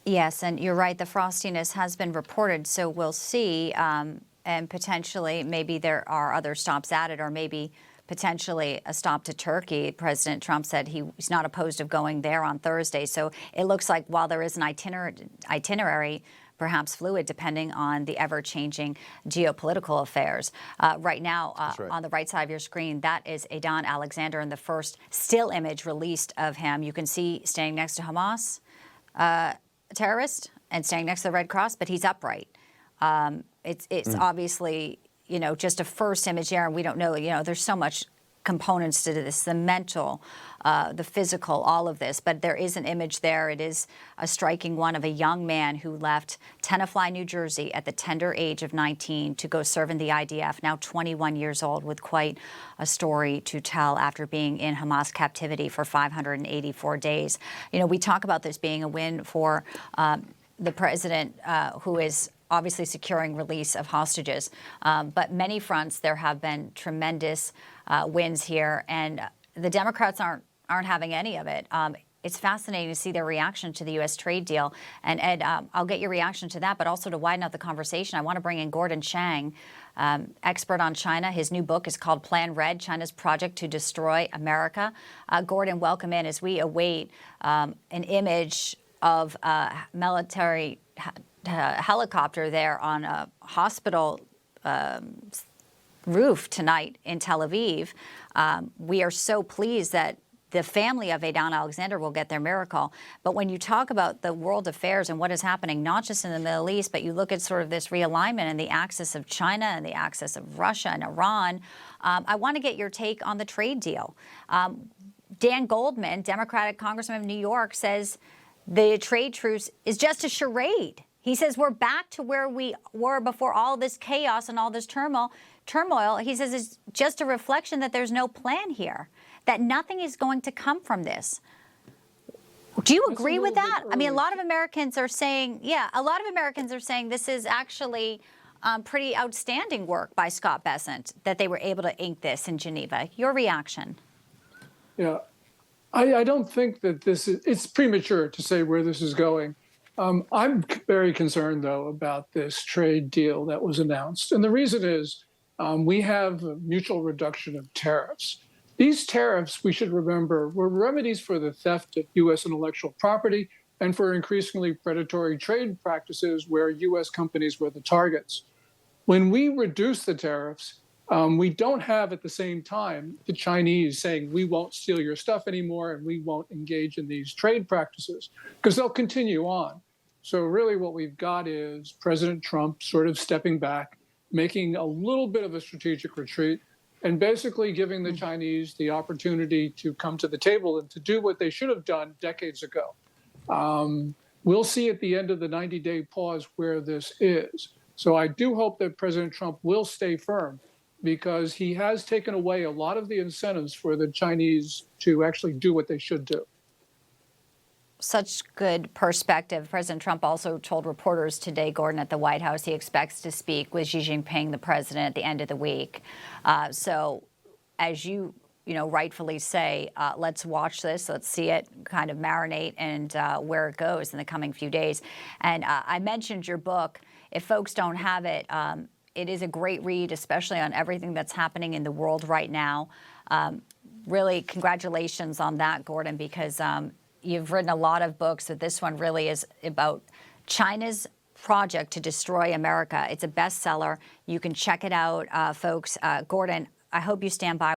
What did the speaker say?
Yes, and you're right. The frostiness has been reported, so we'll see. And potentially, maybe there are other stops added, or maybe potentially a stop to Turkey. President Trump said he's not opposed of going there on Thursday. So it looks like while there is an itinerary, perhaps fluid, depending on the ever-changing geopolitical affairs. Right now, right. on the right side of your screen, that is Adnan Alexander, and the first still image released of him. You can see standing next to Hamas terrorist and standing next to the Red Cross, but he's upright. It's obviously, just a first image there, and we don't know, there's so much components to this, the mental, the physical, all of this. But there is an image there. It is a striking one of a young man who left Tenafly, New Jersey at the tender age of 19 to go serve in the IDF, now 21 years old, with quite a story to tell after being in Hamas captivity for 584 days. We talk about this being a win for the president, who is obviously securing release of hostages. But many fronts, there have been tremendous wins here, and the Democrats aren't having any of it. It's fascinating to see their reaction to the U.S. trade deal. And Ed, I'll get your reaction to that, but also to widen out the conversation, I want to bring in Gordon Chang, expert on China. His new book is called Plan Red, China's Project to Destroy America. Gordon, welcome in as we await an image of a military helicopter there on a hospital roof tonight in Tel Aviv. We are so pleased that the family of Adnan Alexander will get their miracle. But when you talk about the world affairs and what is happening, not just in the Middle East, but you look at sort of this realignment and the axis of China and the axis of Russia and Iran, I want to get your take on the trade deal. Dan Goldman, Democratic Congressman of New York, says the trade truce is just a charade. He says we're back to where we were before all this chaos and all this turmoil. He says it's just a reflection that there's no plan here, that nothing is going to come from this. Do you agree with that? I mean, a lot of Americans are saying, this is actually pretty outstanding work by Scott Bessent, that they were able to ink this in Geneva. Your reaction? Yeah, I don't think that it's premature to say where this is going. I'm very concerned, though, about this trade deal that was announced. And the reason is we have a mutual reduction of tariffs. These tariffs, we should remember, were remedies for the theft of U.S. intellectual property and for increasingly predatory trade practices where U.S. companies were the targets. When we reduce the tariffs, we don't have at the same time the Chinese saying we won't steal your stuff anymore and we won't engage in these trade practices, because they'll continue on. So really what we've got is President Trump sort of stepping back, making a little bit of a strategic retreat, and basically giving the Chinese the opportunity to come to the table and to do what they should have done decades ago. We'll see at the end of the 90-day pause where this is. So I do hope that President Trump will stay firm, because he has taken away a lot of the incentives for the Chinese to actually do what they should do. Such good perspective. President Trump also told reporters today, Gordon, at the White House, he expects to speak with Xi Jinping, the president, at the end of the week. So as you rightfully say, let's watch this. Let's see it kind of marinate and where it goes in the coming few days. And I mentioned your book. If folks don't have it, it is a great read, especially on everything that's happening in the world right now. Really, congratulations on that, Gordon, because you've written a lot of books, but this one really is about China's project to destroy America. It's a bestseller. You can check it out, folks. Gordon, I hope you stand by.